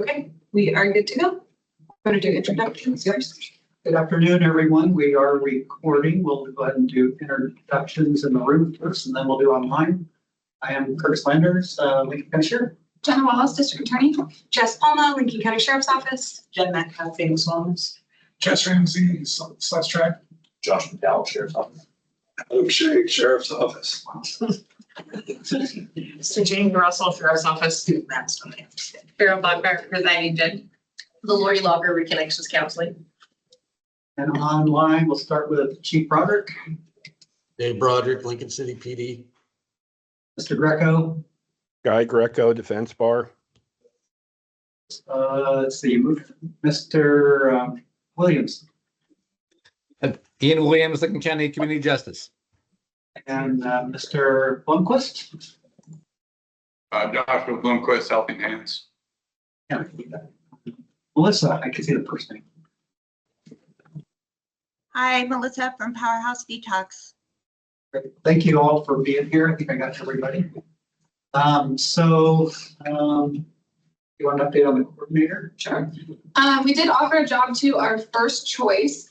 Okay, we are good to go. Want to do introductions first? Good afternoon, everyone. We are recording. We'll go ahead and do introductions in the room first, and then we'll do online. I am Curtis Landers, Lincoln County Sheriff. Jenna Wallace, District Attorney. Jess Palma, Lincoln County Sheriff's Office. Jen Metcalf, Famous Wellness. Jess Ramsey, Such Track. Josh McDowell, Sheriff's Office. Luke Shake, Sheriff's Office. So Jamie Russell, Sheriff's Office. That's what I have to say. Farrell Bogart, presiding judge. The Lori Logger Reconnections Counseling. And online, we'll start with Chief Broderick, Dave Broderick, Lincoln City PD. Mr. Greco. Guy Greco, Defense Bar. Let's see, Mr. Williams Ian Williams, Lincoln County Community Justice. and Mr. Blomquist. Joshua Bloomquist, Helping Hands. Yeah, I can read that. Melissa, I can see the first name. Hi, Melissa from Powerhouse Detox. Great. Thank you all for being here. I think I got everybody. You want an update on the coordinator? Sure. We did offer a job to our first choice.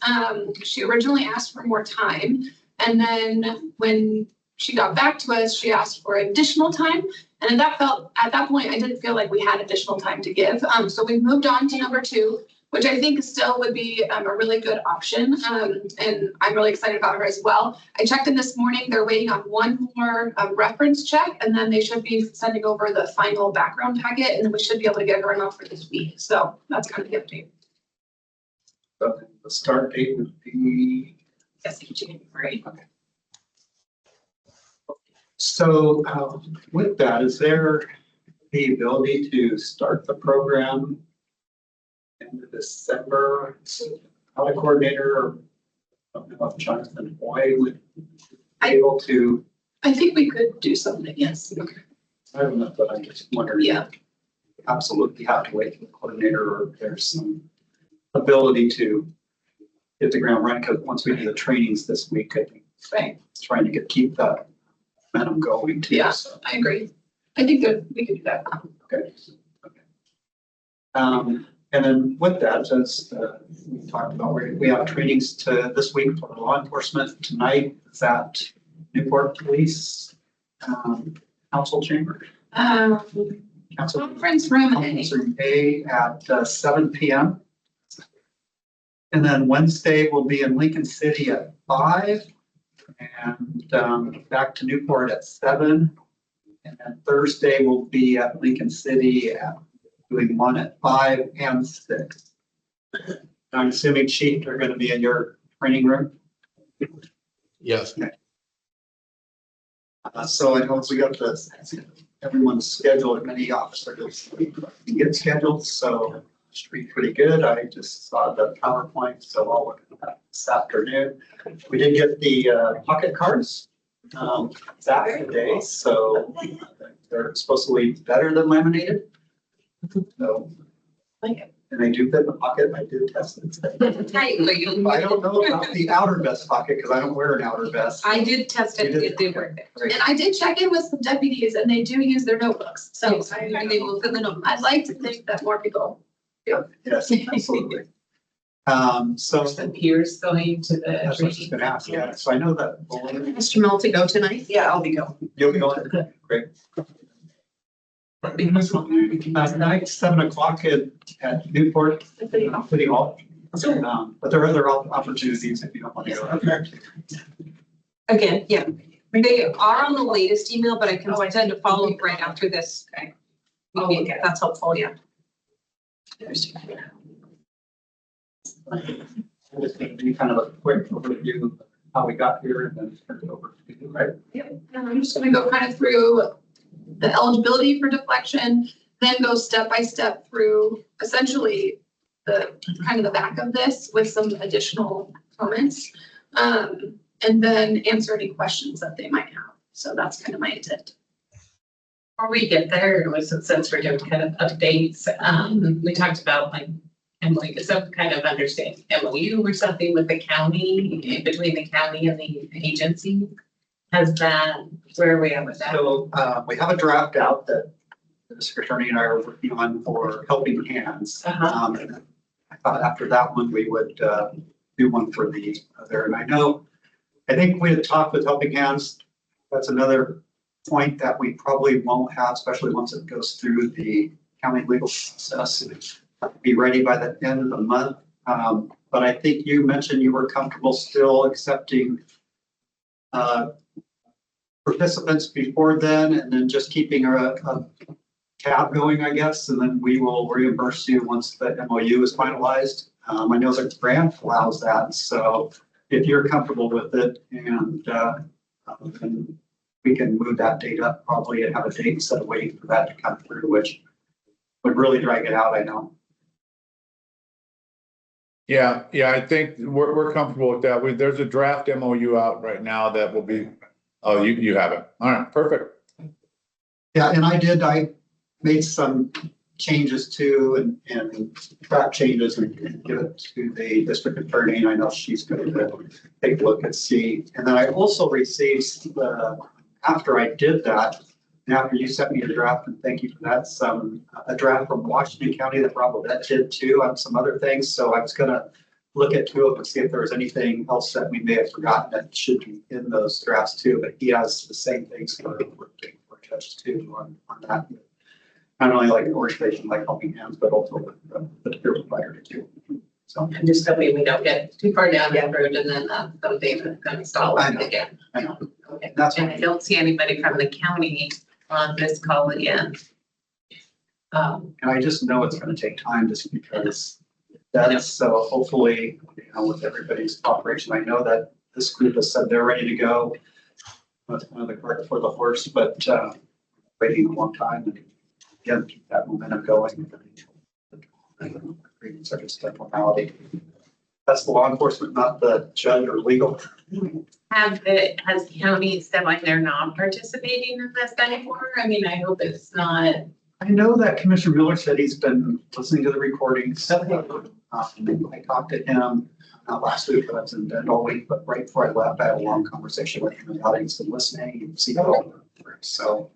She originally asked for more time. And then when she got back to us, she asked for additional time. And at that point, I didn't feel like we had additional time to give. So we moved on to number 2, which I think still would be a really good option. And I'm really excited about her as well. I checked in this morning. They're waiting on one more reference check, and then they should be sending over the final background packet, and then we should be able to get her an offer this week. So that's kind of the update. So the start date would be. Guessing January. Okay. So with that, is there the ability to start the program in December? How the coordinator or of Jonathan Boy would be able to? I think we could do something, yes. Okay. I don't know, but I just wondered. Yeah. Absolutely have to wait for the coordinator, or if there's some ability to hit the ground running, because once we do the trainings this week, I think Right. trying to keep that momentum going too. Yeah, So, I agree. I think that we could do that. okay. And then with that, as we talked about, we have trainings this week for law enforcement. Tonight is at Newport Police Council Chamber. Conference room A. Conference room A at 7 p.m. And then Wednesday will be in Lincoln City at 5, and back to Newport at 7. And then Thursday will be at Lincoln City doing one at 5 and 6. I'm assuming, Chief, they're going to be in your training room. Yes. So I know we got everyone's schedule, and many officers can get scheduled, so street pretty good. I just saw the PowerPoint, so I'll look at that this afternoon. We did get the pocket cards Saturday, so they're supposed to be better than laminated. So, and they do fit in the pocket. I did test it. I don't know about the outer vest pocket because I don't wear an outer vest. I did test it. It did work. Great. And I did check in with some deputies, and they do use their notebooks. So They will fit the notebook. I'd like to think that more people. Yes, absolutely. So The peers going to the. that's what I was going to ask. Yeah, so I know that. Mr. Mel to go tonight? Yeah, I'll be going. You'll be going. Great. Tonight, 7 o'clock at Newport City Hall. But there are other opportunities if you don't want to go out there. Again, yeah. They are on the latest email, but I can send a follow-up right after this. Okay. Okay, that's helpful, yeah. Just need to do kind of a quick overview of how we got here and then turn it over to you, right? Yep. And I'm just going to go kind of through the eligibility for deflection, then go step by step through essentially the kind of the back of this with some additional comments, and then answer any questions that they might have. So that's kind of my intent. Before we get there, since we're doing kind of updates, we talked about like Emily, some kind of understanding MOU or something with the county, between the county and the agency. Has that, where are we at with that? So we have a draft out that the district attorney and I are working on for Helping Hands. Uh-huh. And I thought after that one, we would do one for the other. And I think we had talked with Helping Hands. That's another point that we probably won't have, especially once it goes through the county legal process. Be ready by the end of the month. But I think you mentioned you were comfortable still accepting participants before then, and then just keeping a tab going, I guess, and then we will reimburse you once the MOU is finalized. I know the grant allows that, so if you're comfortable with it, and then we can move that date up probably and have a date instead of waiting for that to come through, which would really drag it out, I know. Yeah, I think we're comfortable with that. There's a draft MOU out right now that will be, oh, you have it. All right, perfect. Yeah, and I made some changes too, and track changes and give it to the district attorney, and I know she's going to take a look and see. And then I also received, after I did that, and after you sent me a draft, and thank you for that, a draft from Washington County that Rob Levette did too on some other things. So I was gonna look at two of them and see if there was anything else that we may have forgotten that should be in those drafts too. But he has the same things for judges too on that. Not only like an organization like Helping Hands, but also with the peer provider too. So I'm just hoping we don't get too far down that road and then something that's gonna stall I it know. again. I know. Okay. That's And I don't see anybody from the county on this call again. And I just know it's gonna take time just because that's, so hopefully, with everybody's cooperation, I know that this group has said they're ready to go. That's kind of the cart before the horse, but waiting a long time and again, keep that momentum going. Agreements are just a formality. That's the law enforcement, not the judge or legal. Has the county said like they're not participating in this anymore? I mean, I hope it's not. I know that Commissioner Miller said he's been listening to the recordings. Okay. I talked to him, not last week, but I was in bed all week, but right before I left, I had a long conversation with him about he's been listening and see how. So.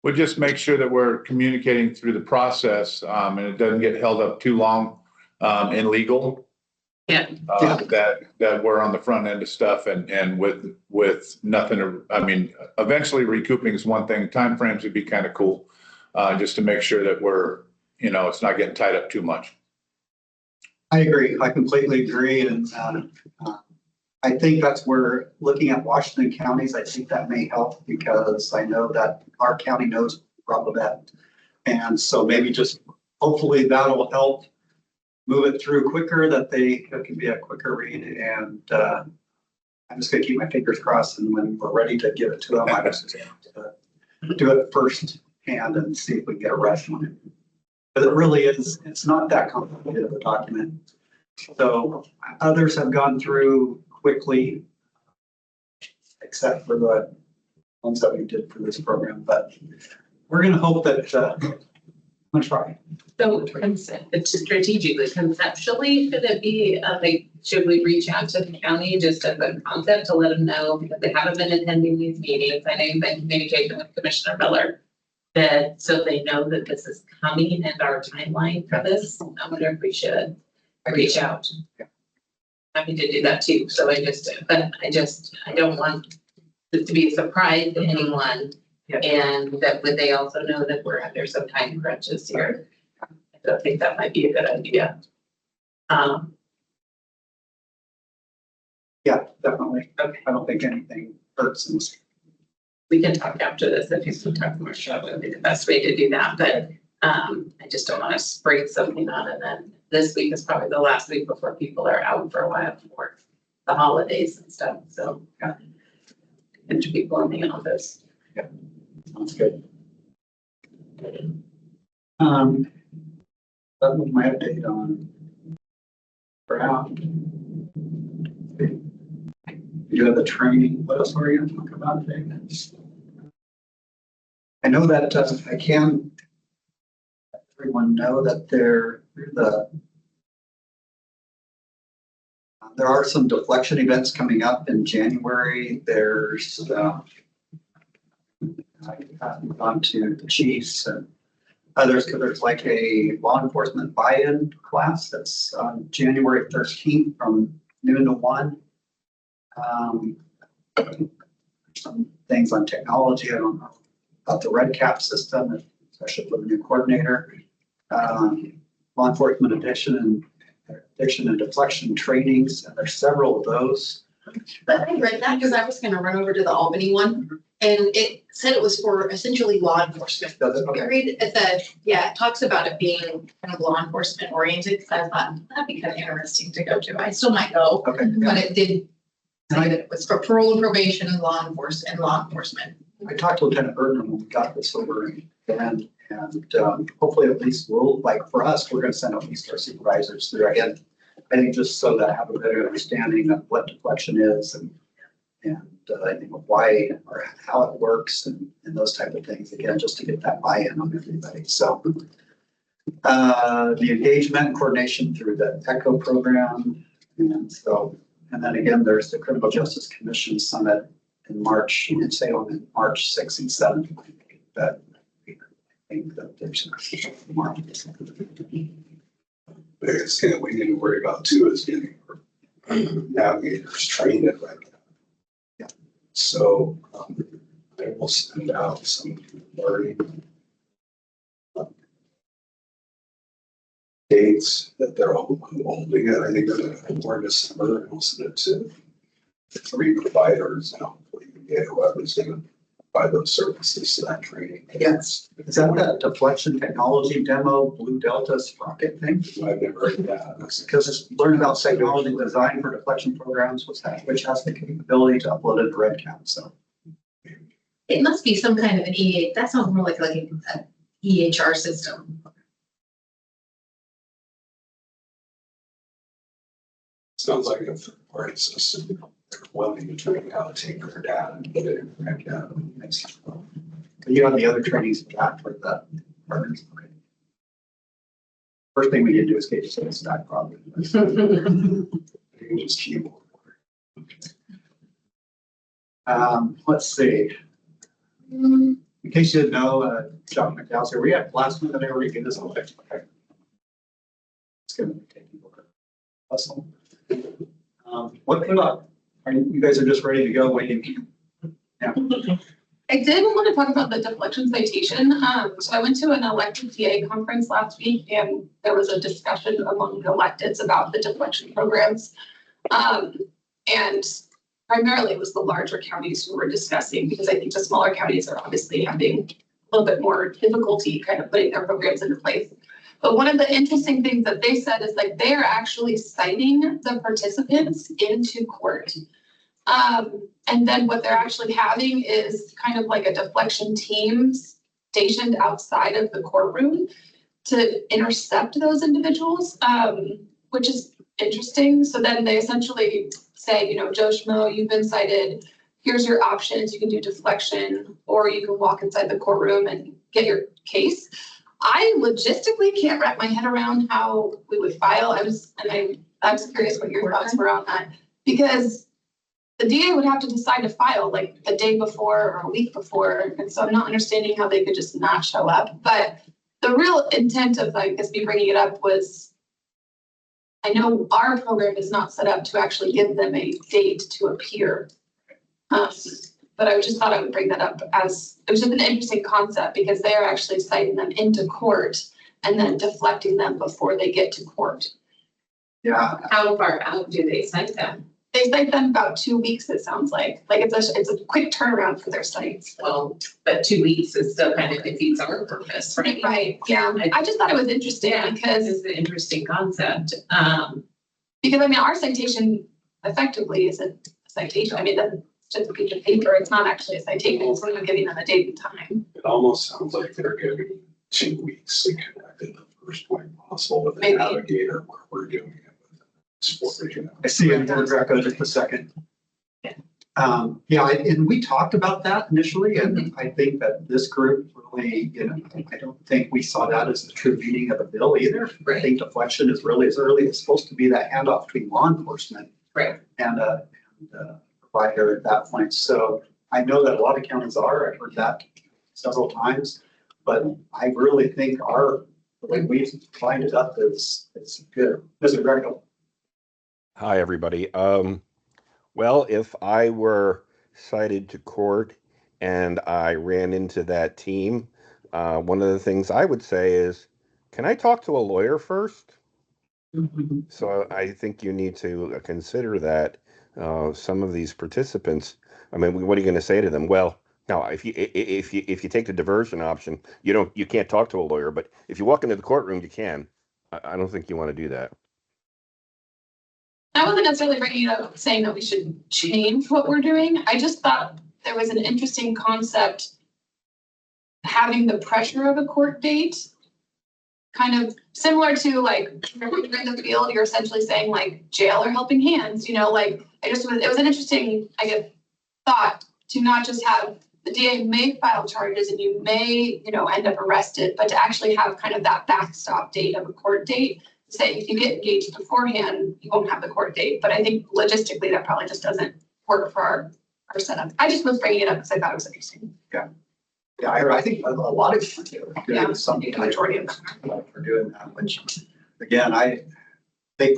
We'll just make sure that we're communicating through the process, and it doesn't get held up too long, in legal. Yeah. That we're on the front end of stuff and with nothing, I mean, eventually recouping is one thing. Timeframes would be kind of cool, just to make sure that we're, it's not getting tied up too much. I agree. I completely agree. And I think that's where looking at Washington counties, I think that may help because I know that our county knows Rob Levette. And so maybe just hopefully that'll help move it through quicker, that it can be a quicker read. And I'm just gonna keep my fingers crossed, and when we're ready to give it to them, I just do it first hand and see if we can get a rush on it. But it really is, it's not that complicated of a document. So others have gone through quickly, except for the ones that we did for this program. But we're gonna hope that, I'm gonna try. So strategically, conceptually, should it be, should we reach out to the county just as a concept to let them know, because they haven't been attending these meetings? I know you've been in communication with Commissioner Miller, that so they know that this is coming and our timeline for this. I wonder if we should reach out. Yeah. Happy to do that too. So I don't want this to be a surprise to anyone. Yeah. And that would they also know that we're under some time crunches here. I think that might be a good idea. Yeah, definitely. Okay. I don't think anything hurts in this. We can talk after this if you can talk more, sure, would be the best way to do that, but I just don't want to spring something on, and then this week is probably the last week before people are out for a while for the holidays and stuff, so. Yeah. And people in the office. Yeah, sounds good. That was my update on Brown. You have the training. What else were you going to talk about today? I know that I can let everyone know that there are some deflection events coming up in January. There's I've gone to the chiefs and others, because there's like a law enforcement buy-in class that's on January 13th from noon to 1. Some things on technology. I don't know about the red cap system, especially for the new coordinator. Law enforcement addiction and deflection trainings, and there's several of those. But I read that because I was gonna run over to the Albany one, and it said it was for essentially law enforcement. Does it? Okay. Read it said, yeah, it talks about it being kind of law enforcement oriented, so I thought that'd be kind of interesting to go to. I still might go, Okay. but it did say that it was for parole and probation and law enforcement. I talked to Lieutenant Bergman when we got this over and hopefully at least we'll, like for us, we're gonna send at least our supervisors through again. I think just so that I have a better understanding of what deflection is and why or how it works and those type of things, again, just to get that buy-in on everybody. So the engagement and coordination through the ECHO program. And then again, there's the Criminal Justice Commission Summit in March, in Salem in March 6th and 7th. That I think that there's more. Biggest thing we need to worry about too is getting navigators trained at right now. Yeah. So I will send out some learning dates that they're holding it. I think we're in December, and we'll send it to 3 providers and hopefully you can get whoever's going to provide those services to that training. Yes. Is that deflection technology demo, Blue Delta Sprocket thing? I've never heard of that. Because it's learn about technology design for deflection programs, which has the capability to upload it to RedCap. So It must be some kind of an EA, that sounds more like an EHR system. Sounds like a third-party system. They're willing to train how to take their data and put it in RedCap. you have the other trainings for that for the partners. Okay. First thing we need to do is get you to stack properly. You can just keyboard. Let's see. In case you didn't know, John McDowell's here. We had last minute they already get this on. Okay. It's going to be taking over. Awesome. What about? Are you guys are just ready to go? Waiting. Yeah. I did want to talk about the deflection citation. So I went to an elected TA conference last week and there was a discussion among the electeds about the deflection programs. And primarily it was the larger counties who were discussing because I think the smaller counties are obviously having a little bit more difficulty kind of putting their programs into place. But one of the interesting things that they said is like they are actually citing the participants into court. And then what they're actually having is kind of like a deflection team stationed outside of the courtroom to intercept those individuals, which is interesting. So then they essentially say, you know, Joe Schmo, you've been cited. Here's your options. You can do deflection or you can walk inside the courtroom and get your case. I logistically can't wrap my head around how we would file. I was curious what your thoughts were on that because the DA would have to decide to file like the day before or a week before. And so I'm not understanding how they could just not show up. But the real intent of me bringing it up was, I know our program is not set up to actually give them a date to appear. But I just thought I would bring that up as, it was just an interesting concept because they're actually citing them into court and then deflecting them before they get to court. Yeah. How far out do they cite them? They cite them about 2 weeks, it sounds like. Like it's a quick turnaround for their sites. Well, but 2 weeks is still kind of defeats our purpose, right? Right, yeah. I just thought it was interesting because it's an interesting concept. Because I mean, our citation effectively isn't a citation. I mean, that's just a piece of paper. It's not actually a citation. So we're not giving them a date and time. It almost sounds like they're giving 2 weeks to connect at the first point possible with the Maybe. navigator where we're doing it. I see you, Greco, just a second. Yeah, and we talked about that initially, and I think that this group really, you know, I don't think we saw that as the true meaning of the bill either. I think deflection is really as early, it's supposed to be that handoff between law enforcement and provider at that point. So I know that a lot of counties are, I've heard that several times. But I really think the way we've lined it up is good. Mr. Greco. Hi, everybody. Well, if I were cited to court and I ran into that team, one of the things I would say is, can I talk to a lawyer first? So I think you need to consider that some of these participants, I mean, what are you going to say to them? Well, now, if you take the diversion option, you can't talk to a lawyer, but if you walk into the courtroom, you can. I don't think you want to do that. I wasn't necessarily bringing it up saying that we should change what we're doing. I just thought there was an interesting concept, having the pressure of a court date, kind of similar to like, when you're in the field, you're essentially saying like jail or helping hands, like it was an interesting, I guess, thought to not just have the DA may file charges and you may, end up arrested, but to actually have kind of that backstop date of a court date. Say if you get engaged beforehand, you won't have the court date. But I think logistically that probably just doesn't work for our setup. I just was bringing it up because I thought it was interesting. Yeah, I think a lot of people are doing something. The majority of them like we're doing that, which again, I think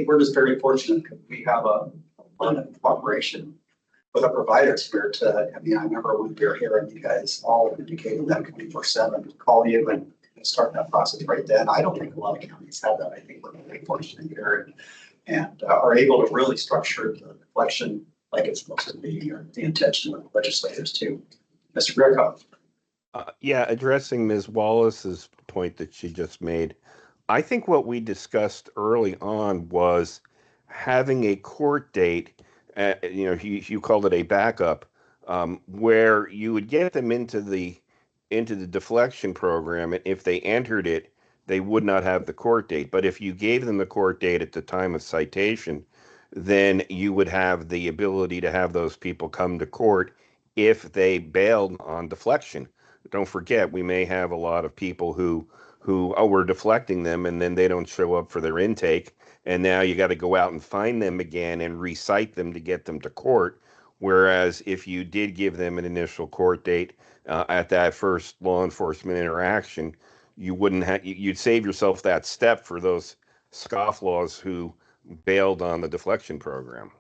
we're just very fortunate because we have a lot of cooperation with our providers here I remember when we were here and you guys all indicated that 24/7 call you and start that process right then. I don't think a lot of counties have that. I think we're really fortunate here and are able to really structure the deflection like it's supposed to be, or the intention of legislators too. Mr. Greco. Yeah, addressing Ms. Wallace's point that she just made, I think what we discussed early on was having a court date, you called it a backup, where you would get them into the deflection program, and if they entered it, they would not have the court date. But if you gave them the court date at the time of citation, then you would have the ability to have those people come to court if they bailed on deflection. Don't forget, we may have a lot of people who we're deflecting them and then they don't show up for their intake. And now you got to go out and find them again and recite them to get them to court. Whereas if you did give them an initial court date at that first law enforcement interaction, you'd save yourself that step for those scofflaws who bailed on the deflection program.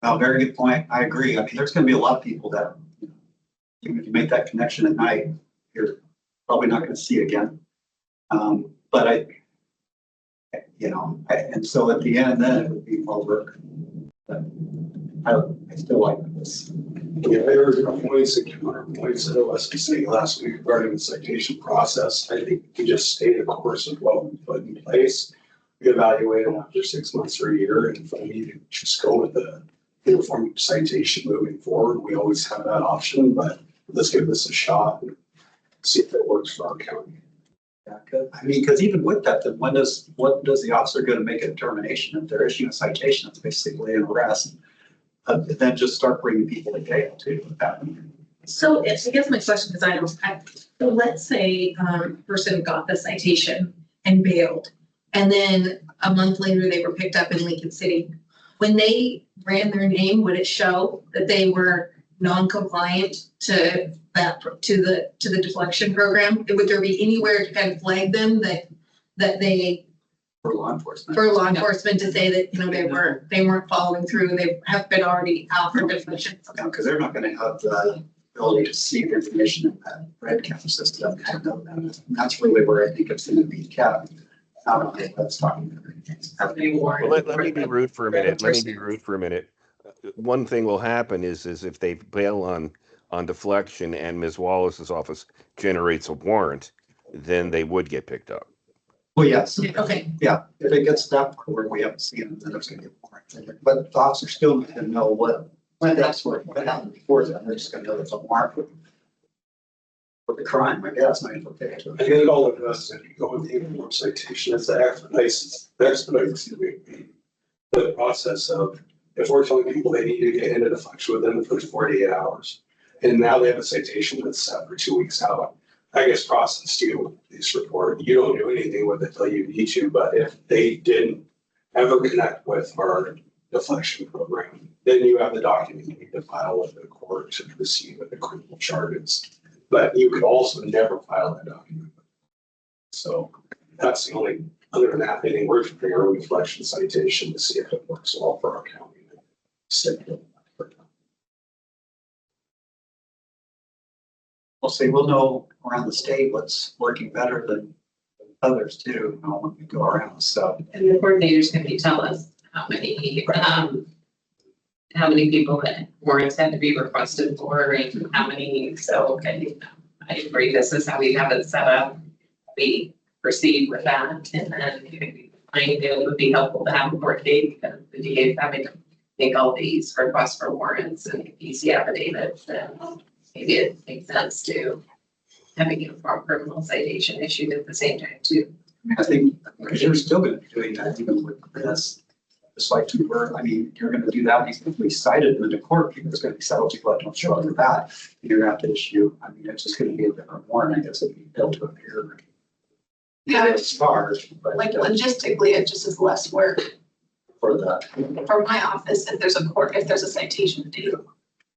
Well, very good point. I agree. I mean, there's going to be a lot of people that, even if you make that connection at night, you're probably not going to see again. But and so at the end, then it would be more work. But I still like this. Yeah, there were points and counter points that I was saying last week regarding the citation process. I think we just stayed the course of what we put in place. We evaluate it after 6 months or a year, and if I need to just go with the uniform citation moving forward, we always have that option, but let's give this a shot and see if it works for our county. Yeah, good. I mean, because even with that, then what does the officer going to make a determination if they're issuing a citation? It's basically an arrest. Then just start bringing people to jail too. So I guess my question is, so let's say a person got the citation and bailed, and then a month later they were picked up in Lincoln City. When they ran their name, would it show that they were non-compliant to the deflection program? Would there be anywhere to kind of flag them that they For law enforcement. to say that they weren't following through, they have been already out for deflection? Because they're not going to have the ability to see the information in that red counter system. And that's really where I think it's going to be kept. Let's talk. Well, let me be rude for a minute. One thing will happen is if they bail on deflection and Ms. Wallace's office generates a warrant, then they would get picked up. Well, yes. Okay. Yeah, if it gets that where we haven't seen it, then there's going to be a warrant. But the officer still need to know what happened before that. They're just going to know there's a warrant for the crime. I guess not okay. I think it all of us, if you go with the uniform citation, it's the expedites the process of, if we're telling people they need to get into deflection within the first 48 hours, and now they have a citation that's set for 2 weeks out, I guess process you this report. You don't do anything with it till you need to, but if they didn't ever connect with our deflection program, then you have the document you need to file with the court to proceed with the criminal charges. But you could also never file that document. So that's the only, other than that, anything we're preparing a reflection citation to see if it works well for our county. We'll see, we'll know around the state what's working better than others too, when we go around, so. And the coordinators can you tell us how many people that warrants had to be requested for and how many, so I agree, this is how we have it set up. We proceed with that, and then I think it would be helpful to have a court date because the DA is having to make all these requests for warrants and PC affidavits, and maybe it makes sense to have a uniform criminal citation issued at the same time too. I think, because you're still gonna be doing that even with this, just like you were, I mean, you're gonna do that, if we cited them in the court, there's gonna be several people that don't show up for that. You're gonna have to issue, I mean, it's just gonna be a different warrant, I guess, it'd be built to appear. Yeah, As far, but like logistically, it just is less work for the, for my office if there's a citation due.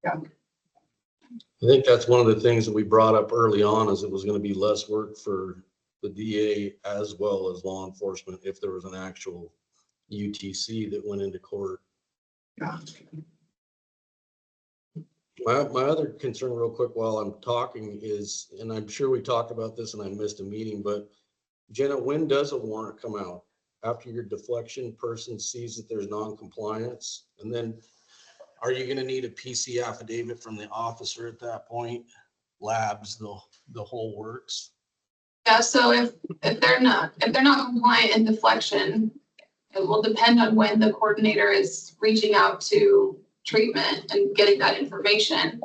I think that's one of the things that we brought up early on is it was going to be less work for the DA as well as law enforcement if there was an actual UTC that went into court. yeah. My other concern real quick while I'm talking is, and I'm sure we talked about this and I missed a meeting, but Jenna, when does a warrant come out? After your deflection person sees that there's non-compliance? And then are you going to need a PC affidavit from the officer at that point? Labs, the whole works? Yeah, so if they're not compliant in deflection, it will depend on when the coordinator is reaching out to treatment and getting that information.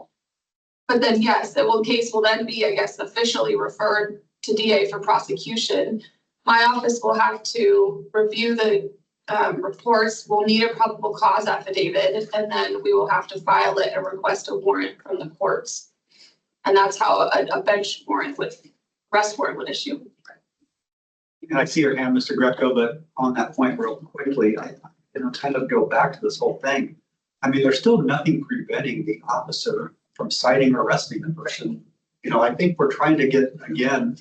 But then, yes, case will then be, I guess, officially referred to DA for prosecution. My office will have to review the reports. We'll need a probable cause affidavit, and then we will have to file it and request a warrant from the courts. And that's how a bench warrant arrest warrant would issue. And I see your hand, Mr. Greco, but on that point real quickly, I kind of go back to this whole thing. I mean, there's still nothing preventing the officer from citing or arresting the person. I think we're trying to get, again,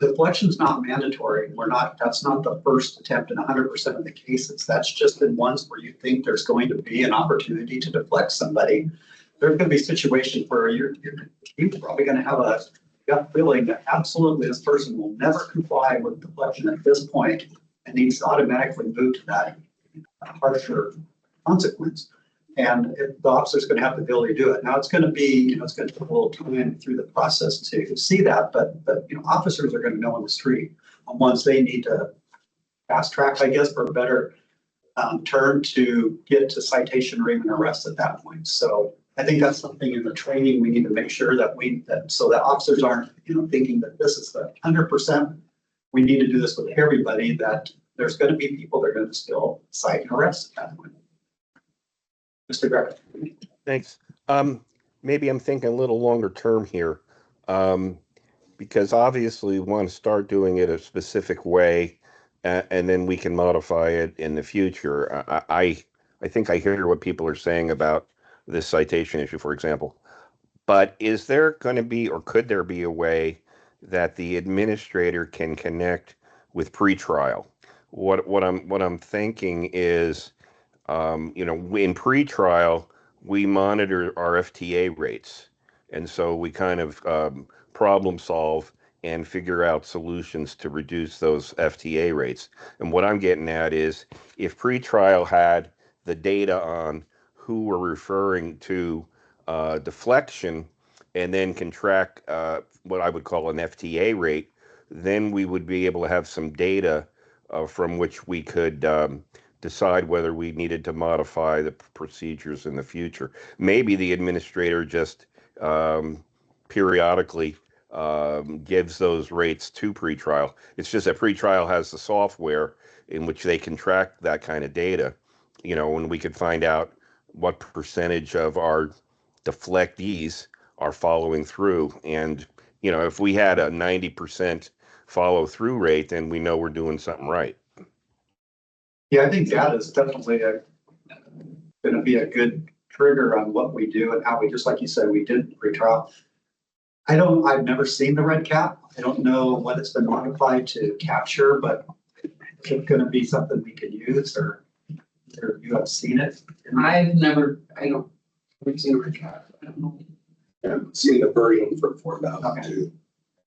deflection's not mandatory. That's not the first attempt in 100% of the cases. That's just in ones where you think there's going to be an opportunity to deflect somebody. There's going to be situations where you're probably going to have a gut feeling that absolutely this person will never comply with deflection at this point and needs to automatically move to that harsher consequence. And the officer's going to have the ability to do it. Now it's going to be, it's going to take a little time through the process to see that, but officers are going to know on the street once they need to fast track, I guess, for a better term, to get to citation or even arrest at that point. So I think that's something in the training we need to make sure that so that officers aren't, thinking that this is the 100%. We need to do this with everybody, that there's going to be people that are going to still cite and arrest at that point. Mr. Greco. Thanks. Maybe I'm thinking a little longer term here, because obviously we want to start doing it a specific way, and then we can modify it in the future. I think I hear what people are saying about this citation issue, for example. But is there going to be, or could there be, a way that the administrator can connect with pretrial? What I'm thinking is, in pretrial, we monitor our FTA rates. And so we kind of problem solve and figure out solutions to reduce those FTA rates. And what I'm getting at is, if pretrial had the data on who we're referring to deflection and then can track what I would call an FTA rate, then we would be able to have some data from which we could decide whether we needed to modify the procedures in the future. Maybe the administrator just periodically gives those rates to pretrial. It's just that pretrial has the software in which they can track that kind of data, and we could find out what percentage of our deflectees are following through. And, if we had a 90% follow through rate, then we know we're doing something right. Yeah, I think that is definitely gonna be a good trigger on what we do and how we, just like you said, we did pretrial. I've never seen the red cap. I don't know what it's been modified to capture, but it's gonna be something we can use or you have seen it. I've never, I don't, we've seen a recap, I don't know. Yeah, seeing the version for 4,002.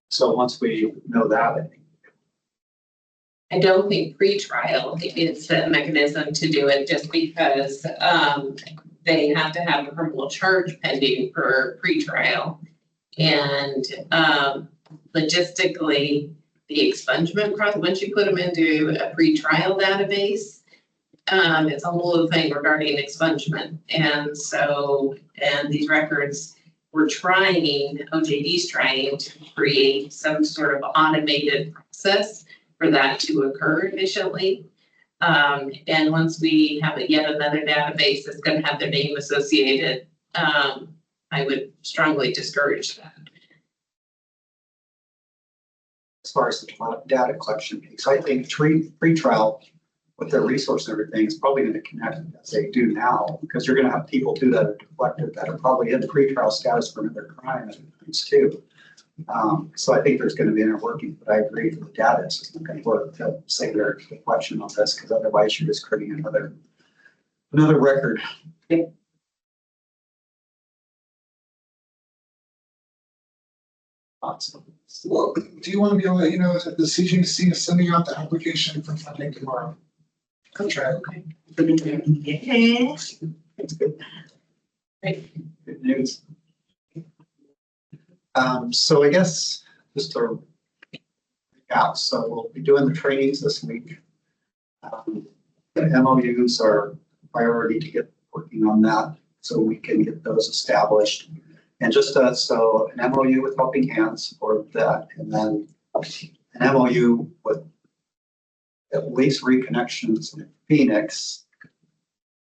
So once we know that, I think I don't think pretrial is the mechanism to do it just because, they have to have a criminal charge pending for pretrial. And, logistically, the expungement process, once you put them into a pretrial database, it's a whole other thing regarding expungement. And so, and these records, OJD's trying to create some sort of automated process for that to occur efficiently. And once we have yet another database that's gonna have their name associated, I would strongly discourage that. as far as the data collection piece, I think pretrial with their resource and everything is probably gonna connect as they do now, because you're gonna have people too that are deflected that are probably in pretrial status for another crime at times too. So I think there's gonna be inner working, but I agree for the data, it's just not gonna work to say their deflection on this, because otherwise you're just creating another record. Awesome. Well, do you want to be able to, that the CJC is sending out the application for funding tomorrow? Okay. Yes. That's good. Good news. So I guess just to recap, so we'll be doing the trainings this week. The MOUs are priority to get working on that so we can get those established. And just so an MOU with Helping Hands for that, and then an MOU with at least reconnections in Phoenix.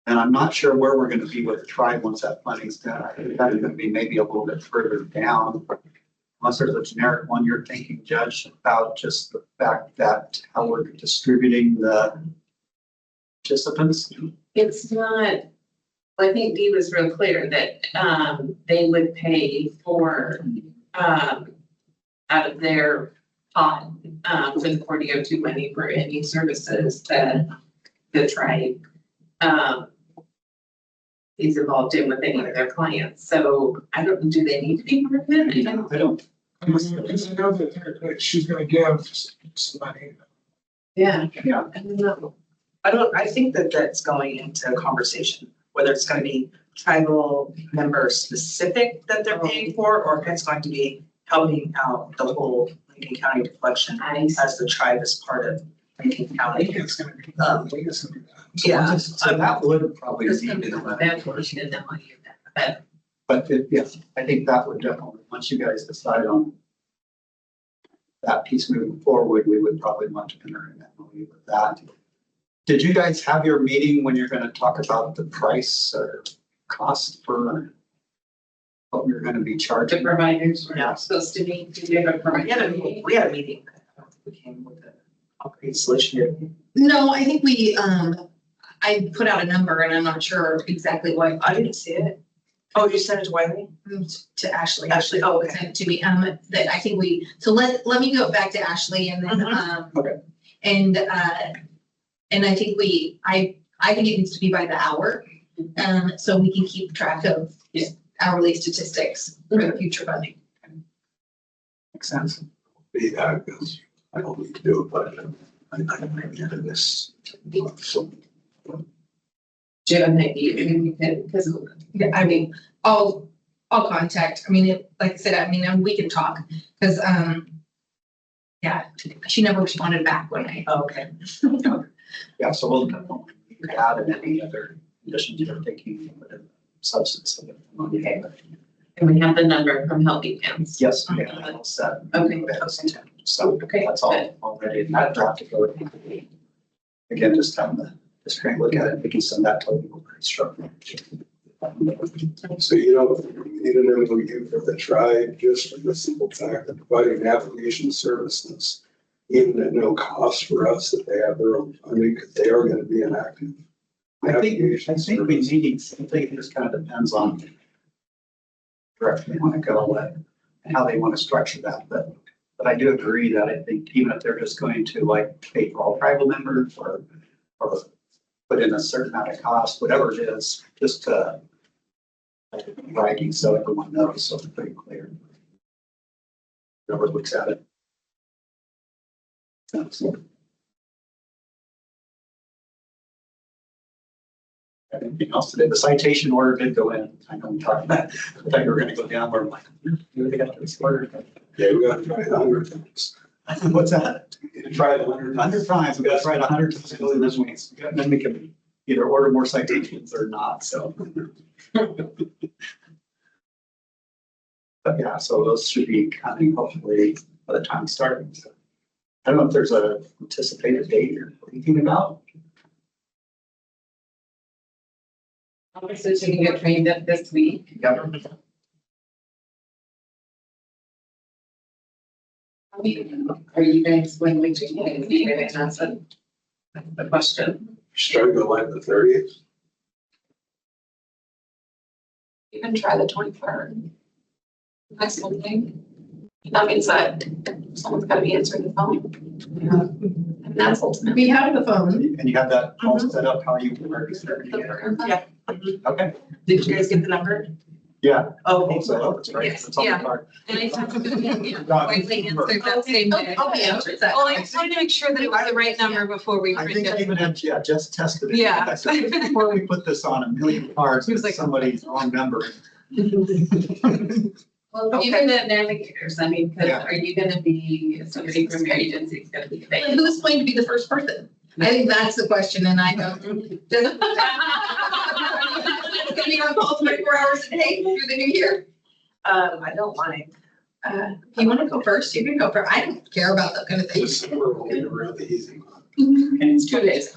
And I'm not sure where we're going to be with the tribe once that funding's done. I think that is going to be maybe a little bit further down. Unless there's a generic one you're thinking, Judge, about just the fact that how we're distributing the participants. It's not, I think Dee was real clear that, they would pay for, out of their pot, for the 4002 money for any services that the tribe, is involved in with any of their clients. So I don't, do they need to be part of it? I don't. Because I know that she's gonna give some money. Yeah. Yeah. I don't know. I think that that's going into conversation, whether it's gonna be tribal member specific that they're paying for, or if it's going to be helping out the whole Lincoln County deflection as the tribe is part of Lincoln I think County. it's gonna be, I think it's gonna be that. Yeah. So that would probably It's be gonna be the the bad portion and then like that. But yes, I think that would definitely, once you guys decide on that piece moving forward, we would probably want to enter an MOU with that. Did you guys have your meeting when you're going to talk about the price or cost for what we're going to be The charging? providers were not supposed to be, do you have a provider? We had a meeting. We came with a concrete solution. No, I think we, I put out a number and I'm not sure exactly what. I didn't see it. Oh, you sent it to Wiley? To Ashley. Ashley, oh, okay. Sent it to me, that I think so let me go back to Ashley and then, Okay. And I think I think it needs to be by the hour, so we can keep track of hourly statistics for the future funding. Makes sense. Yeah, because I don't need to do it, but I'm getting this. So Do you have an idea? Because, Yeah, I mean, I'll contact, like I said, we can talk, because, yeah, she never responded back when I. Okay. Yeah, so we'll definitely add in any other conditions you're taking with the substance of it. Okay. and we have the number from Helping Hands. Yes, we have that all set. Okay. So Okay, that's all already in that draft to go. Again, just have just trying to look at it, we can send that to legal instruction. So, we need an MOU for the tribe just for the simple fact of providing navigation services, even at no cost for us, that they have their own funding, because they are going to be inactive. I think we need, something. It just kind of depends on direction they want to go and how they want to structure that, but I do agree that I think even if they're just going to like pay for all tribal members or put in a certain amount of cost, whatever it is, just to writing so everyone knows, so it's pretty clear. Whoever looks at it. Anything else today? The citation order did go in. I know we talked about, I thought you were gonna go down where I'm like, they got this order. Yeah, we gotta try it 100 times. What's that? Try it 100 times. 100 times. We gotta try it 100 times in this week. Then we can either order more citations or not, so. But yeah, so those should be coming hopefully by the time starting. So I don't know if there's a anticipated date you're thinking about. Officers can get trained up this week. Yep. Are you guys willing to get it? That's the question. Start the line the 30th. You can try the 23rd. Next Monday. That means that someone's gotta be answering the phone. And that's ultimate. We have the phone. And you have that all set up, how you work. Yeah. Okay, Did you guys get the number? yeah. Oh, Also, that's right. Yes, It's on the yeah. card. And I talked to them, quickly answered that same day. Oh, yeah, answered that. Well, I just wanted to make sure that it was the right number before we I print think I even it. had, yeah, just tested it. Yeah. I said, before we put this on a million cards, He was it's like- somebody's wrong number. Well, Okay. even the navigators, I mean, because Yeah. are you gonna be, somebody from your agency is gonna be Like, available? who's going to be the first person? I think that's the question, and I don't. It's gonna be on call 24 hours a day through the new year. I don't mind. If you want to go first, you can go first. I don't care about that kind of thing. December will be a really easy month. It's 2 days.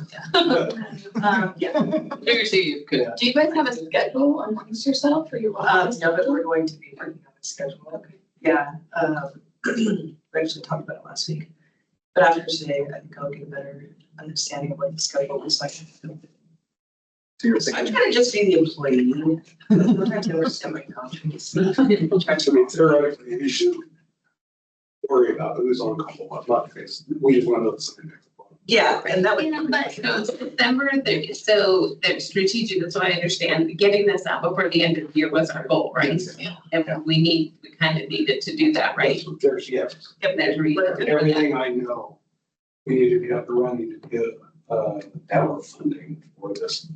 Yeah. Usually you could. Do you guys have a schedule amongst yourself or you? No, but we're going to be working on the schedule. Okay. Yeah, we actually talked about it last week. But after today, I think I'll get a better understanding of what the schedule looks like. So you're I'm thinking, trying to just be the employee. I'm trying to understand my contracts. I mean, theoretically, you should worry about who's on call, what month, because we just want to know the same. Yeah, and that would. You know, but it's December 30th, so they're strategic, so I understand getting this out before the end of the year was our goal, right? And we kind of needed to do that, right? There's, yeah, Yep, there's reason. for that. everything I know, we need to be up and running to get, our funding for this.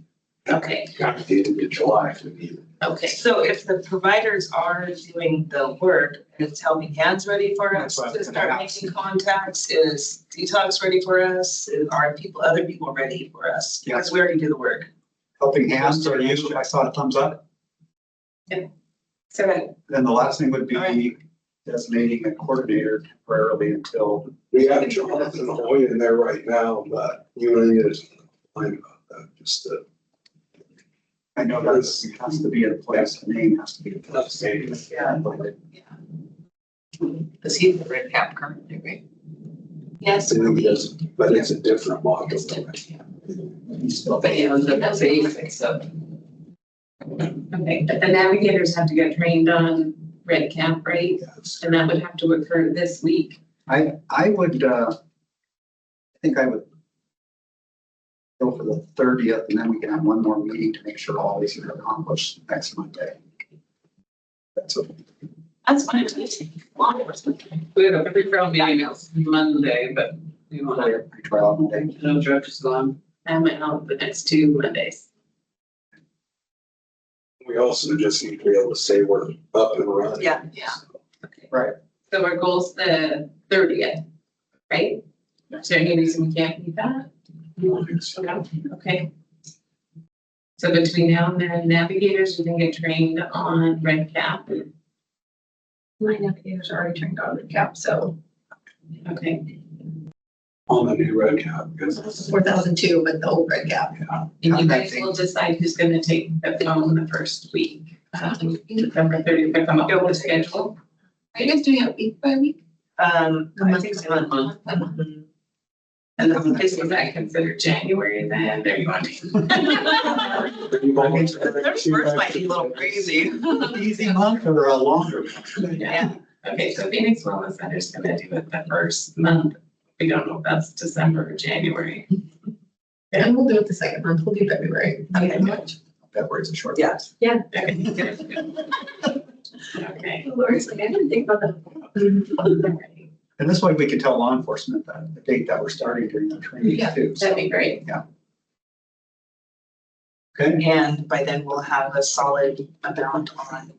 Okay, Got to get into July if we need it. okay. So if the providers are doing the work, is Helping Hands ready for us That's what I to was start gonna ask. making contacts? Is Detox ready for us? Are other people ready for us? Yeah. Because we already do the work. helping hands, or you, I saw a thumbs up. So Then the last thing would be Alright. designating a coordinator temporarily until, We have Jonathan Hoy in there right now, but you know, you just find about that, just to. I know that it has to be in place, the name has to be in place. Yeah. is he the red cap currently, right? Yes. But it's a different model. It's different, yeah. He's still- But yeah, the basic stuff. Okay, but the navigators have to get trained on red cap, right? Yes. And that would have to occur this week. I would, I think I would go for the 30th, and then we can have one more meeting to make sure all these are accomplished next Monday. That's a, That's fine. We had a pre-trial meeting else Monday, but we want to, trial Monday. no judges on. I'm out the next 2 Mondays. We also just need to be able to say we're up and running. Yeah. Yeah. Okay. Right. So our goal's the 30th, right? Is there any reason we can't meet that? Okay. So between now and then, navigators, we can get trained on red cap. My navigators are already trained on the cap, so Okay. On the new red cap, because it's 4,002, but the old red cap. And you guys will decide who's gonna take the phone the first week. November 30th, if I come up with a schedule. Are you guys doing it week by week? I think so. And is that considered January then? There you want Thirty-first might be a little crazy. Easy month or a longer? Yeah. Okay, so Phoenix Wellness Center's gonna do it the first month. We don't know if that's December or January. And we'll do it the second month, we'll do February. Okay. February's a short. Yes. Okay. Lori's like, I didn't think about that. And this way we can tell law enforcement that the date that we're starting during the training Yeah, too. So, That'd be great. okay, And by then we'll have a solid amount on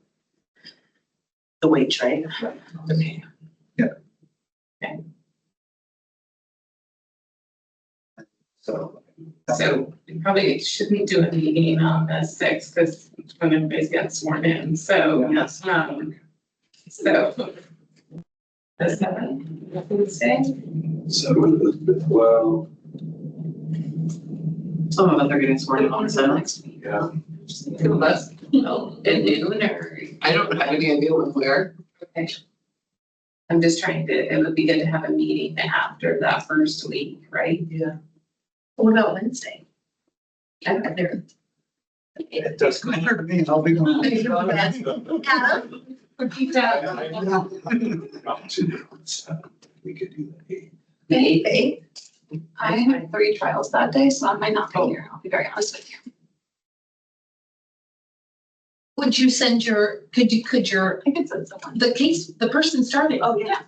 the wage, right? Okay. so. So we probably shouldn't do a meeting on the sixth, because when everybody's got sworn in, so, Yes. so. The seventh, Wednesday, So, well, Some of us are getting sworn in on the seventh. next week. yeah, Two of us, well, at noon or. I don't have any idea when where. Okay. I'm just trying to, it would be good to have a meeting after that first week, right? Yeah. What about Wednesday? I don't know. It does matter to me, I'll be going. Adam? we could do that. Hey, I have 3 trials that day, so I might not be here. I'll be very honest with you. would you send your, could your, I could send someone. the person started, Oh, yeah.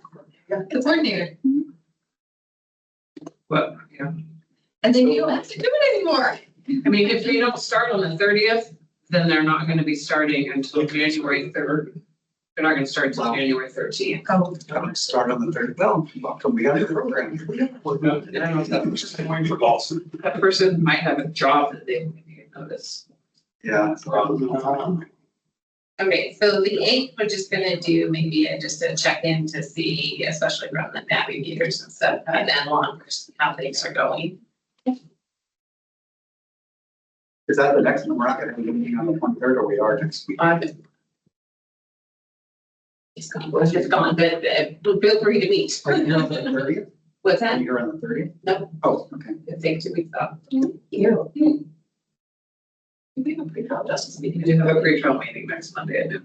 the coordinator, Well, yeah. and then you don't have to do it anymore. I mean, if they don't start on the 30th, then they're not gonna be starting until January 3rd. They're not gonna start until January 13th. Oh. I would start on the 30th. Well, welcome, we got a program. And I don't know if that person, For Boston. that person might have a job that they would notice. Yeah. Okay, so the eighth, we're just gonna do maybe just a check-in to see, especially from the navigators and stuff, and then how things are going. Is that the next one? We're not gonna have a meeting on the 23rd, or we are next week? It's gone, but feel free to meet. Are you here on the 30th? What's Are that? you here on the 30th? No. Oh, okay. Take 2 weeks off. We have a pre-trial justice We meeting. do have a pre-trial meeting next Monday, I do.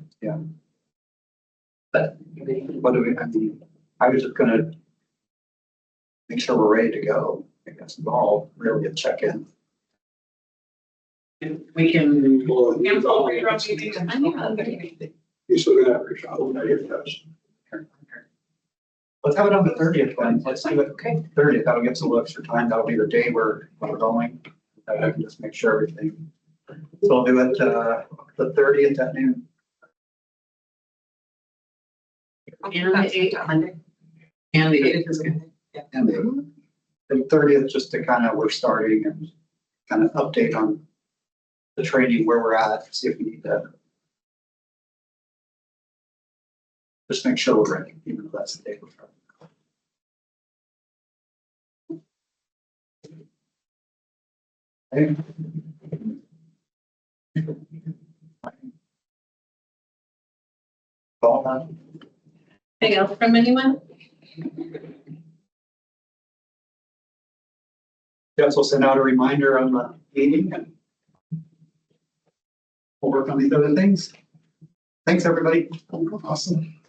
But. What do we, I mean, I was just gonna make sure we're ready to go. I think that's all, really a check-in. We can. Well, cancel pre-trial meetings. I'm here on the 30th. you're still gonna have your travel, now you're touched. Let's have it on the 30th then. Let's do it. Okay. 30th, that'll give us a little extra time. That'll be the day we're going. I can just make sure everything. So I'll do it, the 30th at noon. And the 8th, Monday. And the 8th is good. And the 30th, just to kind of, we're starting and kind of update on the training, where we're at, see if we need to just make sure we're ready, even though that's the day we're starting. Okay. All done. Anything else from anyone? Yes, we'll send out a reminder on the meeting and we'll work on these other things. Thanks, everybody. Awesome.